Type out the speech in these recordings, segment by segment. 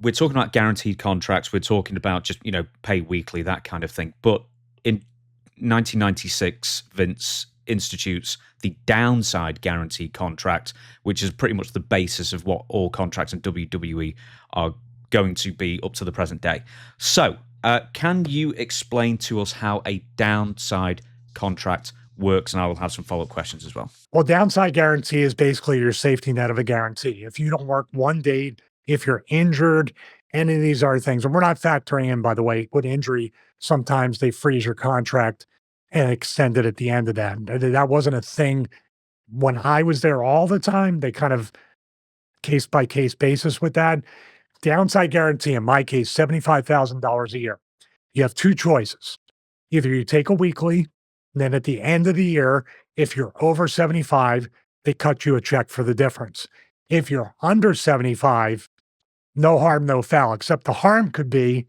we're talking about guaranteed contracts. We're talking about just, pay weekly, that kind of thing. But in 1996, Vince institutes the downside guarantee contract, which is pretty much the basis of what all contracts in WWE are going to be up to the present day. So, can you explain to us how a downside contract works? And I will have some follow-up questions as well. Well, downside guarantee is basically your safety net of a guarantee. If you don't work one day, if you're injured, any of these other things, and we're not factoring in, by the way, with injury, sometimes they freeze your contract and extend it at the end of that. That wasn't a thing when I was there all the time. They kind of case by case basis with that. Downside guarantee, in my case, $75,000 a year. You have two choices. Either you take a weekly, and then at the end of the year, if you're over 75, they cut you a check for the difference. If you're under 75, no harm, no foul, except the harm could be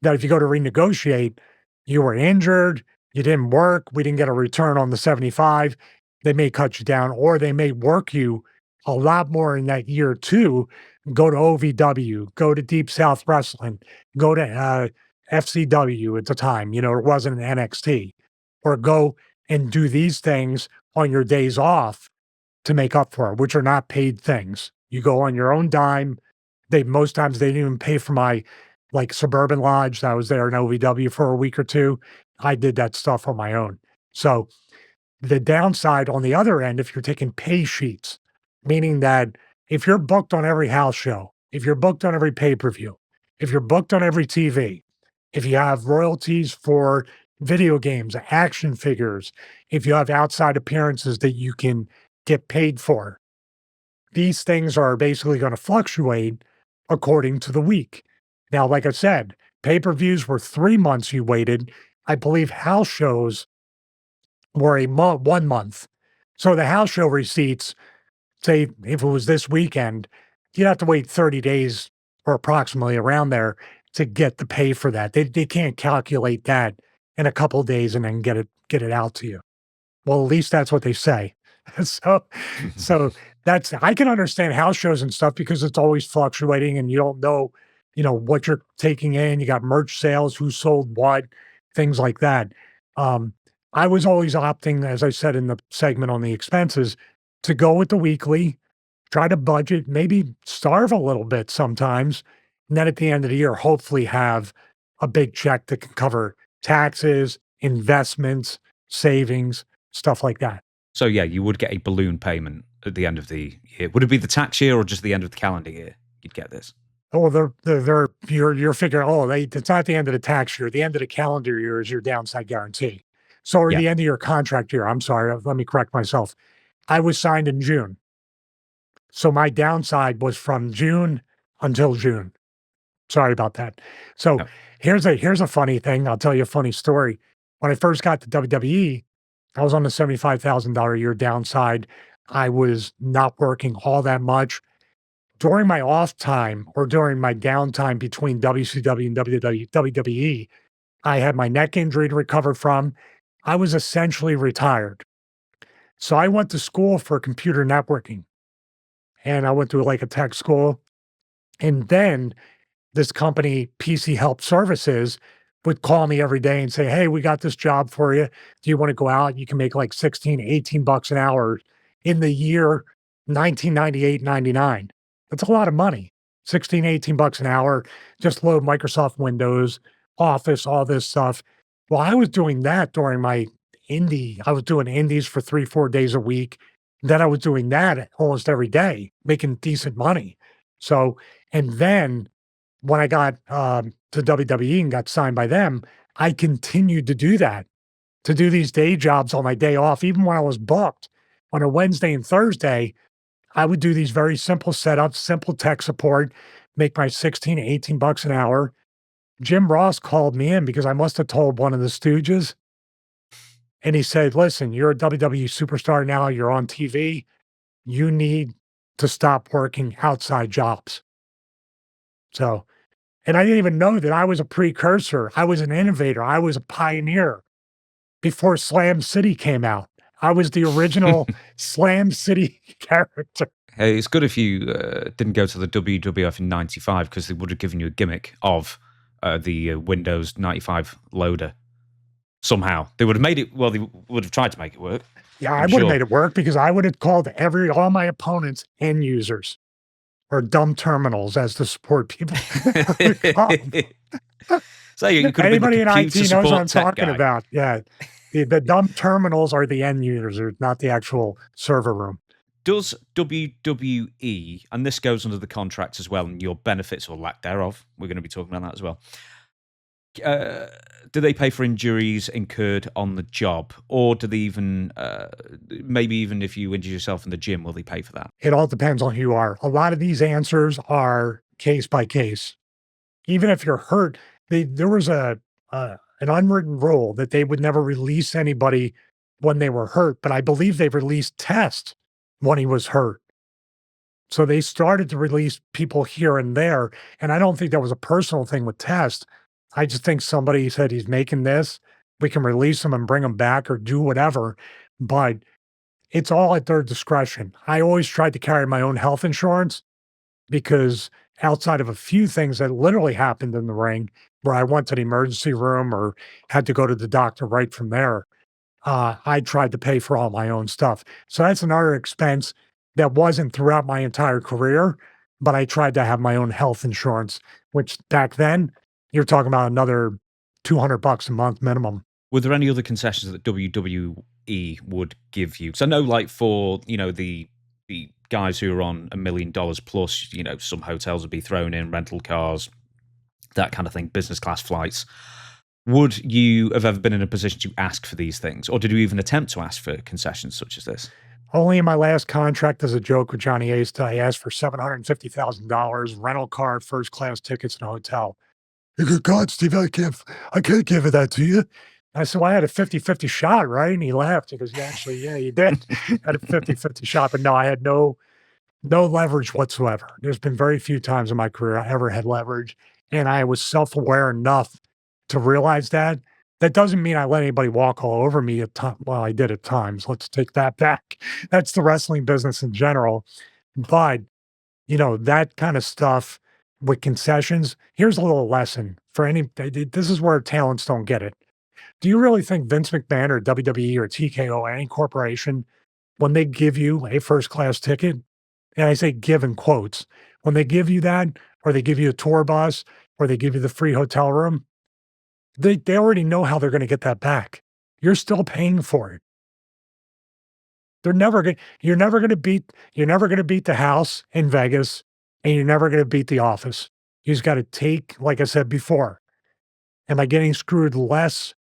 that if you go to renegotiate, you were injured, you didn't work, we didn't get a return on the 75, they may cut you down, or they may work you a lot more in that year too. Go to OVW, go to Deep South Wrestling, go to FCW at the time, it wasn't an NXT, or go and do these things on your days off to make up for it, which are not paid things. You go on your own dime. Most times they didn't even pay for my Suburban Lodge. I was there in OVW for a week or two. I did that stuff on my own. So the downside on the other end, if you're taking pay sheets, meaning that if you're booked on every house show, if you're booked on every pay-per-view, if you're booked on every TV, if you have royalties for video games, action figures, if you have outside appearances that you can get paid for, these things are basically going to fluctuate according to the week. Now, like I said, pay-per-views were 3 months you waited. I believe house shows were 1 month. So the house show receipts, say if it was this weekend, you'd have to wait 30 days or approximately around there to get the pay for that. They can't calculate that in a couple of days and then get it out to you. Well, at least that's what they say. So that's, I can understand house shows and stuff because it's always fluctuating and you don't know, what you're taking in. You got merch sales, who sold what, things like that. I was always opting, as I said in the segment on the expenses, to go with the weekly, try to budget, maybe starve a little bit sometimes, and then at the end of the year, hopefully have a big check that can cover taxes, investments, savings, stuff like that. So yeah, you would get a balloon payment at the end of the year. Would it be the tax year or just the end of the calendar year you'd get this? Oh, you're figuring, it's not the end of the tax year. The end of the calendar year is your downside guarantee. So or the end of your contract year. I'm sorry, let me correct myself. I was signed in June. So my downside was from June until June. Sorry about that. So here's a funny thing. I'll tell you a funny story. When I first got to WWE, I was on the $75,000 a year downside. I was not working all that much. During my off time or during my downtime between WCW and WWE, I had my neck injury to recover from. I was essentially retired. So I went to school for computer networking. And I went to a tech school. And then this company, PC Help Services, would call me every day and say, hey, we got this job for you. Do you want to go out? You can make like 16, 18 bucks an hour in the year 1998, 99. That's a lot of money. 16, 18 bucks an hour, just load Microsoft Windows, Office, all this stuff. Well, I was doing that during my indie. I was doing indies for 3-4 days a week. Then I was doing that almost every day, making decent money. So, and then when I got to WWE and got signed by them, I continued to do that, to do these day jobs on my day off. Even when I was booked on a Wednesday and Thursday, I would do these very simple setups, simple tech support, make my 16, 18 bucks an hour. Jim Ross called me in because I must have told one of the Stooges. And he said, listen, you're a WWE superstar now. You're on TV. You need to stop working outside jobs. So, and I didn't even know that I was a precursor. I was an innovator. I was a pioneer before Slam City came out. I was the original Slam City character. Hey, it's good if you didn't go to the WWF in '95 because they would have given you a gimmick of the Windows 95 loader. Somehow they would have made it. Well, they would have tried to make it work. Yeah, I I'm would have sure. made it work because I would have called all my opponents end users or dumb terminals as the support people. I would call 'em. So you could have been the Anybody in computer IT knows what support I'm tech talking guy. about. Yeah. The dumb terminals are the end users, not the actual server room. Does WWE, and this goes under the contract as well, and your benefits or lack thereof, we're going to be talking about that as well. Uh, do they pay for injuries incurred on the job, or do they even, maybe even if you injure yourself in the gym, will they pay for that? It all depends on who you are. A lot of these answers are case by case. Even if you're hurt, there was an unwritten rule that they would never release anybody when they were hurt, but I believe they released Test when he was hurt. So they started to release people here and there, and I don't think that was a personal thing with Test. I just think somebody said he's making this, we can release him and bring him back or do whatever, but it's all at their discretion. I always tried to carry my own health insurance because outside of a few things that literally happened in the ring where I went to the emergency room or had to go to the doctor right from there, I tried to pay for all my own stuff. So that's another expense that wasn't throughout my entire career, but I tried to have my own health insurance, which back then you're talking about another $200 a month minimum. Were there any other concessions that WWE would give you? Because I know, like for the guys who are on $1 million plus, some hotels would be thrown in, rental cars, that kind of thing, business class flights. Would you have ever been in a position to ask for these things, or did you even attempt to ask for concessions such as this? Only in my last contract as a joke with Johnny Ace did I asked for $750,000 rental car, first class tickets, and a hotel. Good God, Steve, I can't give it that to you. I said, well, I had a 50-50 shot, right? And he laughed. He goes, yeah, actually, yeah, you did. Had a 50-50 shot, but no, I had no leverage whatsoever. There's been very few times in my career I ever had leverage, and I was self-aware enough to realize that. That doesn't mean I let anybody walk all over me at times. Well, I did at times. Let's take that back. That's the wrestling business in general. But, that kind of stuff with concessions, here's a little lesson for this is where talents don't get it. Do you really think Vince McMahon or WWE or TKO or any corporation, when they give you a first class ticket, and I say give in quotes, when they give you that, or they give you a tour bus, or they give you the free hotel room, they already know how they're gonna get that back. You're still paying for it. They're never gonna you're never gonna beat the house in Vegas, and you're never gonna beat the office. You just gotta take, like I said before, am I getting screwed less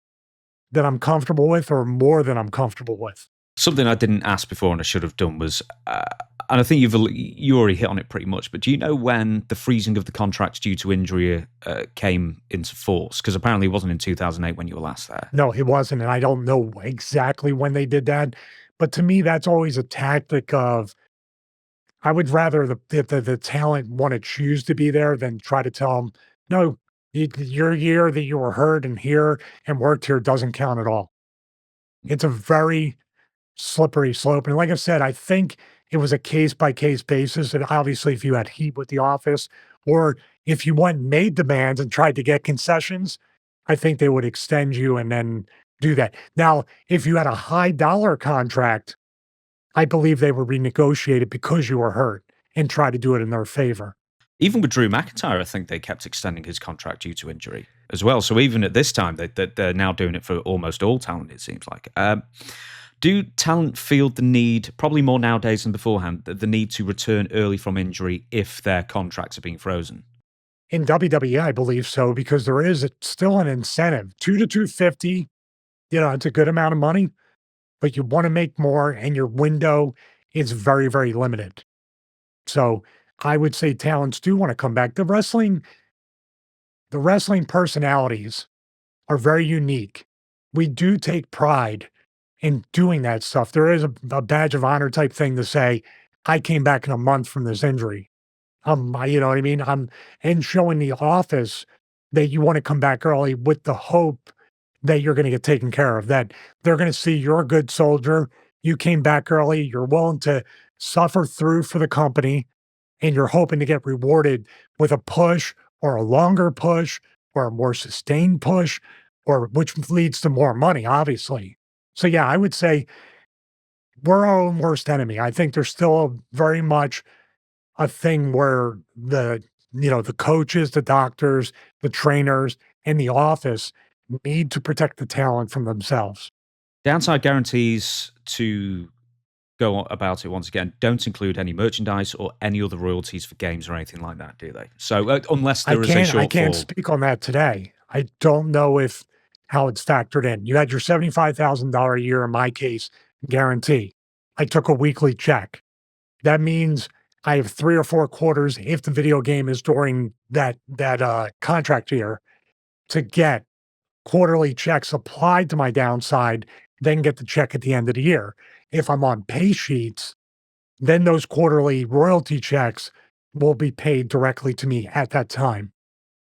than I'm comfortable with or more than I'm comfortable with? Something I didn't ask before and I should have done was, and I think you already hit on it pretty much. But do you know when the freezing of the contracts due to injury came into force? Because apparently it wasn't in 2008 when you were last there. No, it wasn't, and I don't know exactly when they did that, but to me, that's always a tactic of I would rather the talent wanna choose to be there than try to tell them, "No, your year that you were hurt and here and worked here doesn't count at all." It's a very slippery slope, and like I said, I think it was a case by case basis, and obviously, if you had heat with the office or if you went and made demands and tried to get concessions, I think they would extend you and then do that. Now, if you had a high dollar contract, I believe they would renegotiate it because you were hurt and try to do it in their favor. Even with Drew McIntyre, I think they kept extending his contract due to injury as well. So even at this time, they're now doing it for almost all talent, it seems like. Do talent feel the need, probably more nowadays than beforehand, the need to return early from injury if their contracts are being frozen? In WWE, I believe so because there is still an incentive. 2 to 250, it's a good amount of money, but you want to make more and your window is very, very limited. So I would say talents do want to come back. The wrestling personalities are very unique. We do take pride in doing that stuff. There is a badge of honor type thing to say, I came back in a month from this injury. You know what I mean? And showing the office that you want to come back early with the hope that you're going to get taken care of, that they're going to see you're a good soldier. You came back early. You're willing to suffer through for the company, and you're hoping to get rewarded with a push or a longer push or a more sustained push, or which leads to more money, obviously. So, yeah, I would say we're our own worst enemy. I think there's still very much a thing where the coaches, the doctors, the trainers, and the office need to protect the talent from themselves. Downside guarantees, to go about it once again, don't include any merchandise or any other royalties for games or anything like that, do they? So unless there is a I can't shortfall. speak on that today. I don't know if how it's factored in. You had your $75,000 a year, in my case, guarantee. I took a weekly check. That means I have 3 or 4 quarters if the video game is during that contract year to get quarterly checks applied to my downside, then get the check at the end of the year. If I'm on pay sheets, then those quarterly royalty checks will be paid directly to me at that time.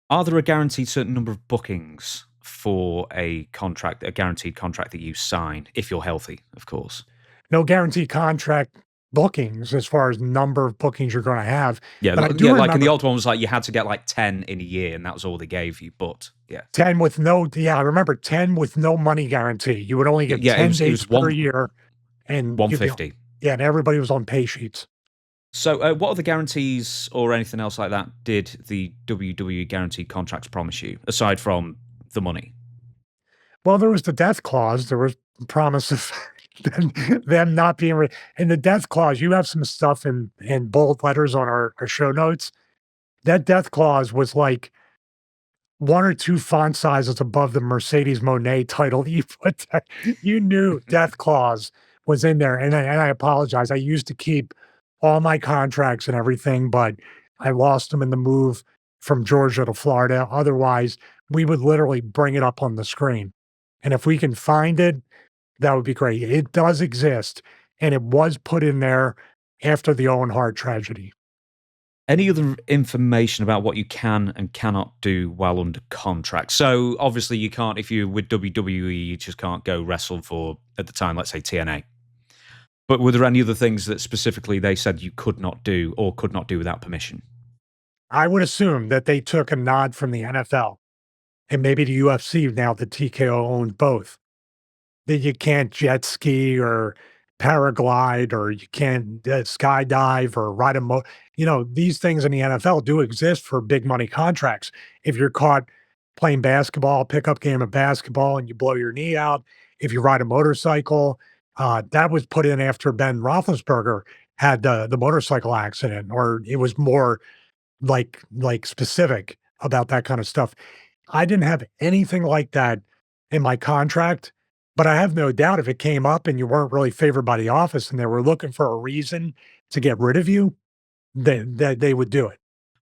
Are there a guaranteed certain number of bookings for a contract, a guaranteed contract that you sign, if you're healthy, of course? No guaranteed contract bookings as far as number of bookings you're going to have. Yeah, But I yeah. do Like in the remember old one was like you had to get like 10 in a year, and that was all they gave you. But yeah, 10 with no, yeah, I remember 10 with no money guarantee. You would only get yeah, 10 it dates was per one year and one you'd be, fifty. yeah, and everybody was on pay sheets. So, what other guarantees or anything else like that did the WWE guaranteed contracts promise you, aside from the money? Well, there was the death clause. There was promise of them not being in the death clause. You have some stuff in bold letters on our show notes. That death clause was like 1 or 2 font sizes above the Mercedes Monet title that you put there. You knew death clause was in there, and I apologize. I used to keep all my contracts and everything, but I lost them in the move from Georgia to Florida. Otherwise, we would literally bring it up on the screen, and if we can find it, that would be great. It does exist, and it was put in there after the Owen Hart tragedy. Any other information about what you can and cannot do while under contract? So obviously you can't, if you're with WWE, you just can't go wrestle for, at the time, let's say TNA. But were there any other things that specifically they said you could not do or could not do without permission? I would assume that they took a nod from the NFL and maybe the UFC now that TKO owns both. That you can't jet ski or paraglide or you can't skydive or ride a these things in the NFL do exist for big money contracts. If you're caught playing basketball, pickup game of basketball, and you blow your knee out, if you ride a motorcycle, that was put in after Ben Roethlisberger had the motorcycle accident, or it was more like specific about that kind of stuff. I didn't have anything like that in my contract, but I have no doubt if it came up and you weren't really favored by the office and they were looking for a reason to get rid of you, that they would do it.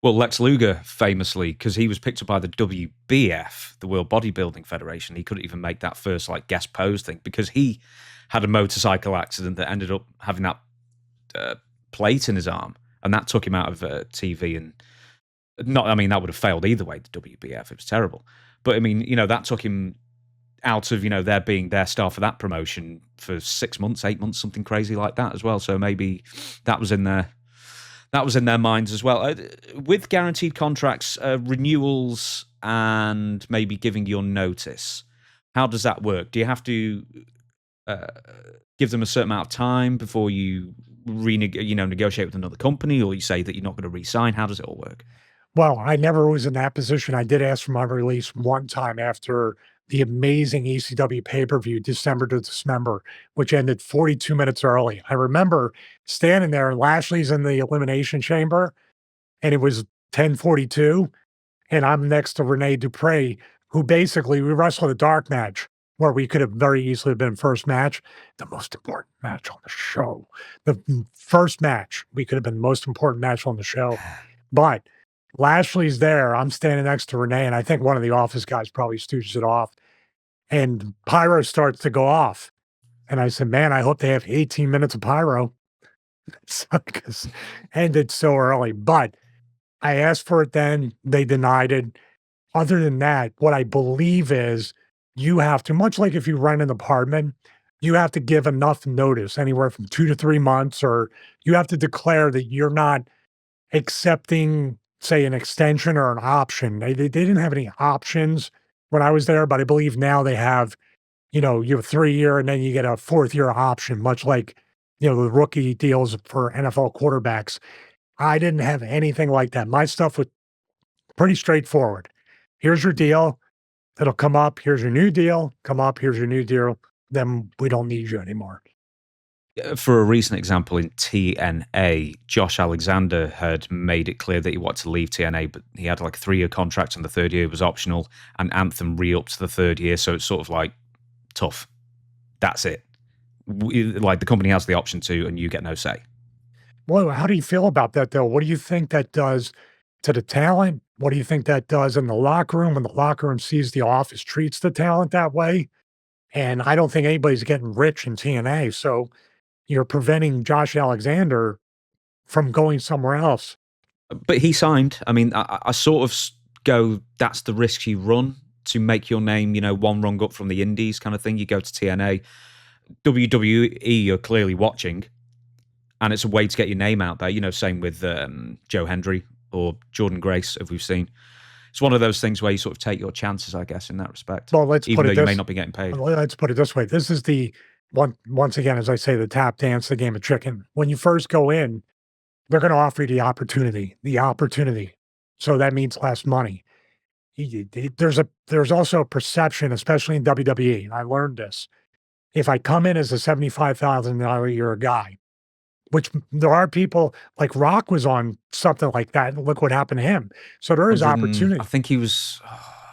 Well, Lex Luger famously, because he was picked up by the WBF, the World Bodybuilding Federation, he couldn't even make that first like guest pose thing because he had a motorcycle accident that ended up having that plate in his arm, and that took him out of TV. And not, I mean, that would have failed either way. The WBF, it was terrible, but I mean, that took him out of there being their star for that promotion for 6 months, 8 months, something crazy like that as well. So maybe that was in there. That was in their minds as well. With guaranteed contracts, renewals, and maybe giving your notice, how does that work? Do you have to give them a certain amount of time before you negotiate with another company, or you say that you're not going to re-sign? How does it all work? Well, I never was in that position. I did ask for my release one time after the amazing ECW pay-per-view, December to Dismember, which ended 42 minutes early. I remember standing there and Lashley's in the Elimination Chamber, and it was 10:42, and I'm next to Rene Dupree, who basically we wrestled a dark match where we could have very easily been first match, the most important match on the show. The first match, we could have been the most important match on the show. But Lashley's there. I'm standing next to Renee, and I think one of the office guys probably stooges it off. And pyro starts to go off. And I said, man, I hope they have 18 minutes of pyro. Because ended so early. But I asked for it then. They denied it. Other than that, what I believe is you have to, much like if you rent an apartment, you have to give enough notice, anywhere from 2 to 3 months, or you have to declare that you're not accepting, say, an extension or an option. They didn't have any options when I was there, but I believe now they have, you have 3-year and then you get a 4th-year option, much like, the rookie deals for NFL quarterbacks. I didn't have anything like that. My stuff was pretty straightforward. Here's your deal. It'll come up. Here's your new deal. Come up. Here's your new deal. Then we don't need you anymore. For a recent example in TNA, Josh Alexander had made it clear that he wanted to leave TNA, but he had like a 3-year contract and the 3rd year was optional, and Anthem re-upped to the 3rd year. So it's sort of like, tough. That's it. Like the company has the option to, and you get no say. Well, how do you feel about that, though? What do you think that does to the talent? What do you think that does in the locker room when the locker room sees the office treats the talent that way? And I don't think anybody's getting rich in TNA. So you're preventing Josh Alexander from going somewhere else. But he signed. I mean, I sort of go, that's the risk you run to make your name, one rung up from the indies kind of thing. You go to TNA. WWE are clearly watching, and it's a way to get your name out there. Same with Joe Hendry or Jordan Grace, as we've seen. It's one of those things where you sort of take your chances, I guess, in that respect. Well, let's even put though it you this, may not be getting paid. let's put it this way. This is the once again, as I say, the tap dance, the game of chicken. When you first go in, they're going to offer you the opportunity. So that means less money. There's also a perception, especially in WWE, and I learned this. If I come in as a $75,000 a year guy, which there are people like Rock was on something like that, and look what happened to him. So there is opportunity. I think he was.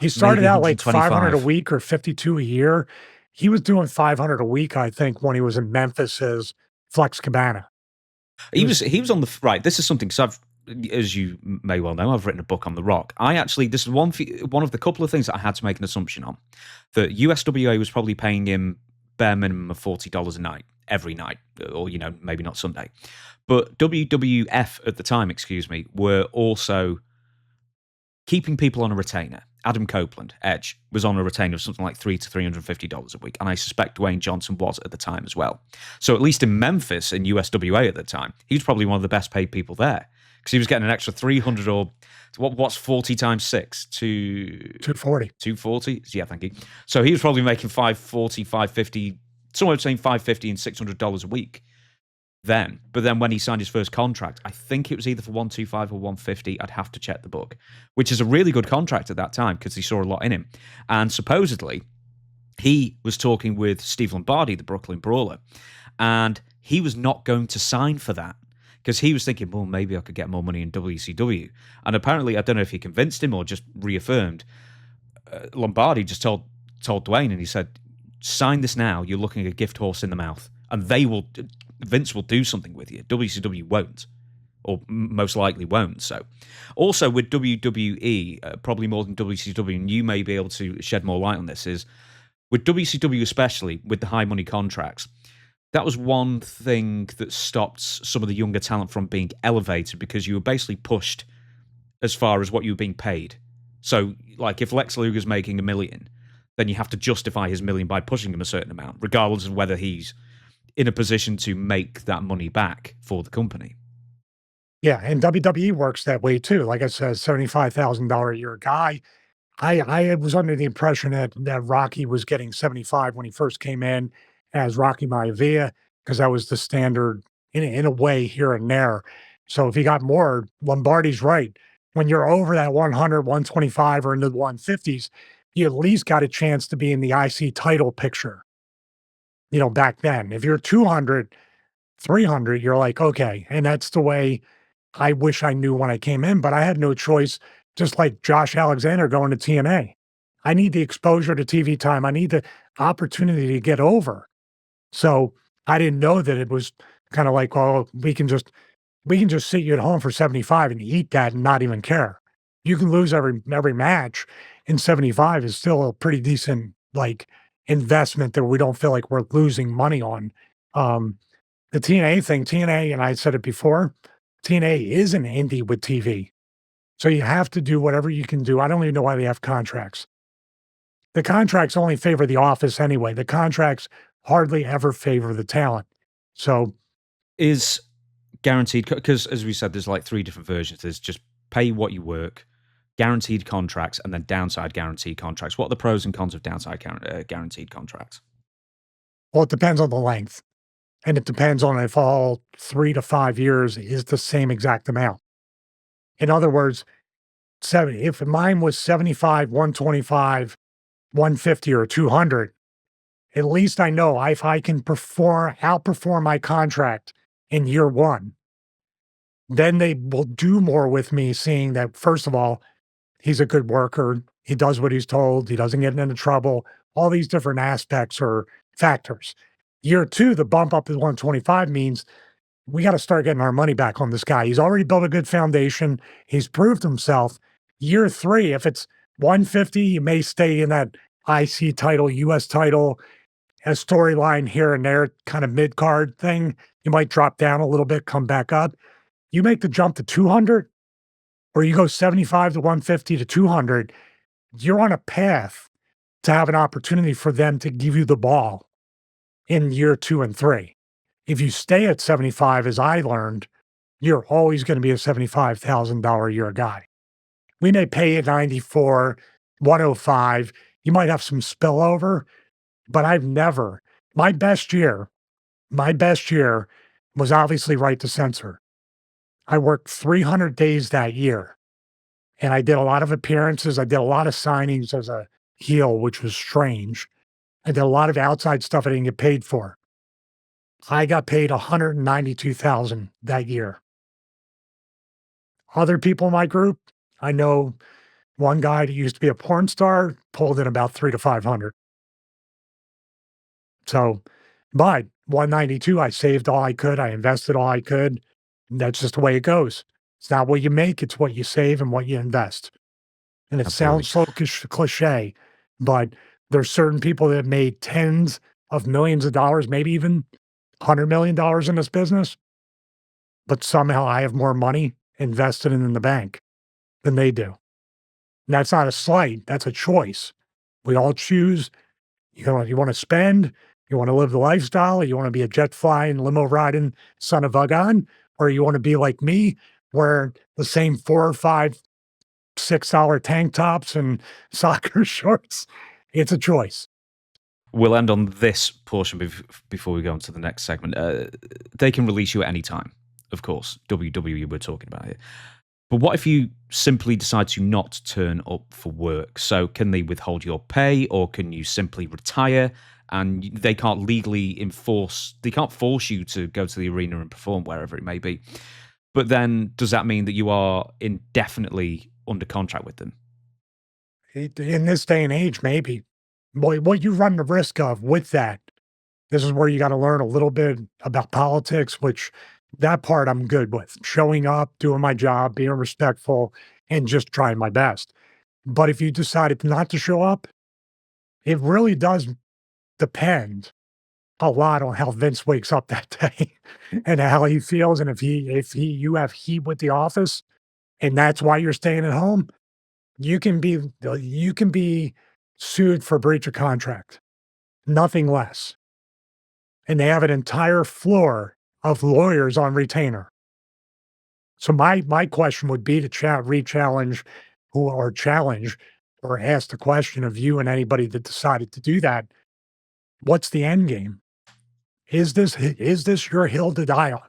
He started maybe out like 500 a 125. week or 52 a year. He was doing 500 a week, I think, when he was in Memphis as Flex Cabana. He was on the right. This is something, because as you may well know, I've written a book on The Rock. This is one of the couple of things that I had to make an assumption on. That USWA was probably paying him bare minimum of $40 a night, every night, or maybe not Sunday. But WWF at the time, were also keeping people on a retainer. Adam Copeland, Edge, was on a retainer of something like $300 to $350 a week, and I suspect Dwayne Johnson was at the time as well. So at least in Memphis, in USWA at the time, he was probably one of the best paid people there, because he was getting an extra 300 or what's 40 times 6 to 240. 240. Yeah, thank you. So he was probably making 540, 550, somewhere between $550 and $600 a week then. But then when he signed his first contract, I think it was either for 125 or 150. I'd have to check the book, which is a really good contract at that time because he saw a lot in him. And supposedly he was talking with Steve Lombardi, the Brooklyn Brawler, and he was not going to sign for that because he was thinking, well, maybe I could get more money in WCW. And apparently, I don't know if he convinced him or just reaffirmed, Lombardi just told Dwayne, and he said, sign this now, you're looking at a gift horse in the mouth, and Vince will do something with you. WCW won't, or most likely won't. So also with WWE, probably more than WCW, and you may be able to shed more light on this, is with WCW, especially with the high money contracts, that was one thing that stopped some of the younger talent from being elevated, because you were basically pushed as far as what you were being paid. So like if Lex Luger's making $1 million, then you have to justify his $1 million by pushing him a certain amount, regardless of whether he's in a position to make that money back for the company. Yeah, and WWE works that way too. Like I said, $75,000 a year guy. I was under the impression that Rocky was getting 75 when he first came in as Rocky Maivia, because that was the standard in a way here and there. So if he got more, Lombardi's right. When you're over that 100, 125 or into the 150s, you at least got a chance to be in the IC title picture. Back then, if you're 200, 300, you're like, okay. And that's the way I wish I knew when I came in, but I had no choice. Just like Josh Alexander going to TNA. I need the exposure to TV time. I need the opportunity to get over. So I didn't know that it was kind of like, well, we can just sit you at home for 75 and eat that and not even care. You can lose every match, and 75 is still a pretty decent investment that we don't feel like we're losing money on. The TNA thing, TNA, and I said it before, TNA is an indie with TV. So you have to do whatever you can do. I don't even know why they have contracts. The contracts only favor the office anyway. The contracts hardly ever favor the talent. So Is guaranteed, because as we said, there's like three different versions. There's just pay what you work, guaranteed contracts, and then downside guaranteed contracts. What are the pros and cons of downside guaranteed contracts? well, it depends on the length. And it depends on if all 3 to 5 years is the same exact amount. In other words, if mine was 75, 125, 150, or 200, at least I know if I can outperform my contract in year one, then they will do more with me, seeing that, first of all, he's a good worker. He does what he's told. He doesn't get into trouble. All these different aspects or factors. Year two, the bump up to 125 means we got to start getting our money back on this guy. He's already built a good foundation. He's proved himself. Year three, if it's 150, you may stay in that IC title, US title, a storyline here and there, kind of mid card thing. You might drop down a little bit, come back up. You make the jump to 200, or you go 75 to 150 to 200, you're on a path to have an opportunity for them to give you the ball in year two and three. If you stay at 75, as I learned, you're always going to be a $75,000 a year guy. We may pay you 94, 105. You might have some spillover, but my best year was obviously right to censor. I worked 300 days that year, and I did a lot of appearances. I did a lot of signings as a heel, which was strange. I did a lot of outside stuff I didn't get paid for. I got paid 192,000 that year. Other people in my group, I know one guy that used to be a porn star pulled in about 3 to 500. So, but 192, I saved all I could. I invested all I could. That's just the way it goes. It's not what you make, it's what you save and what you invest. And it Absolutely. sounds so cliche, but there's certain people that made tens of millions of dollars, maybe even $100 million in this business, but somehow I have more money invested in the bank than they do. And that's not a slight, that's a choice. We all choose, you want to spend, you want to live the lifestyle, you want to be a jet flying, limo riding son of Vagan, or you want to be like me, wear the same 4 or 5, $6 tank tops and soccer shorts. It's a choice. We'll end on this portion before we go on to the next segment. They can release you at any time, of course. WWE, we're talking about here. But what if you simply decide to not turn up for work? So can they withhold your pay, or can you simply retire and they can't legally they can't force you to go to the arena and perform wherever it may be. But then does that mean that you are indefinitely under contract with them? In this day and age, maybe. Boy, what you run the risk of with that, this is where you got to learn a little bit about politics, which that part I'm good with. Showing up, doing my job, being respectful, and just trying my best. But if you decided not to show up, it really does depend a lot on how Vince wakes up that day and how he feels. And you have heat with the office and that's why you're staying at home, you can be sued for breach of contract, nothing less. And they have an entire floor of lawyers on retainer. So my question would be to re-challenge or challenge or ask the question of you and anybody that decided to do that. What's the end game? Is this your hill to die on?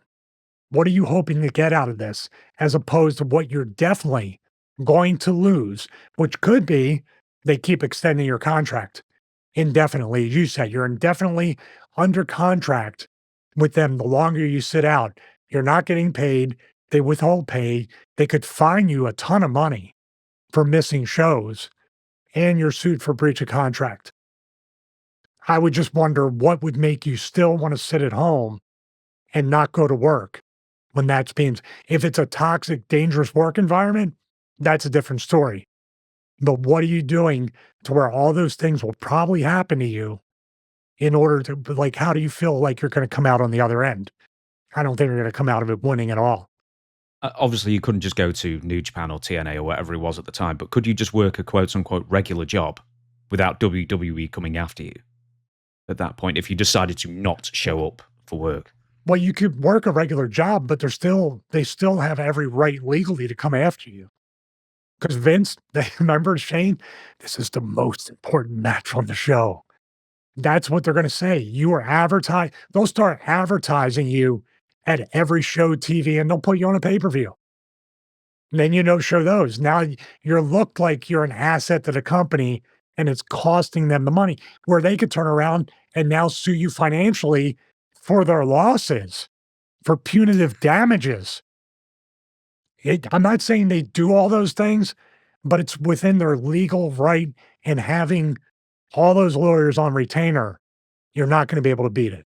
What are you hoping to get out of this, as opposed to what you're definitely going to lose, which could be they keep extending your contract indefinitely. As you said, you're indefinitely under contract with them. The longer you sit out, you're not getting paid. They withhold pay. They could fine you a ton of money for missing shows, and you're sued for breach of contract. I would just wonder what would make you still want to sit at home and not go to work when that's being, if it's a toxic, dangerous work environment, that's a different story. But what are you doing to where all those things will probably happen to you in order to, like, how do you feel like you're going to come out on the other end? I don't think you're going to come out of it winning at all. Obviously, you couldn't just go to New Japan or TNA or whatever it was at the time, but could you just work a quote unquote regular job without WWE coming after you? at that point if you decided to not show up for work? Well, you could work a regular job, but they still have every right legally to come after you. Because Vince, they remember Shane, this is the most important match on the show. That's what they're going to say. You are advertised. They'll start advertising you at every show TV and they'll put you on a pay-per-view. Then you no show those. Now you're looked like you're an asset to the company and it's costing them the money where they could turn around and now sue you financially for their losses, for punitive damages. I'm not saying they do all those things, but it's within their legal right and having all those lawyers on retainer, you're not going to be able to beat it.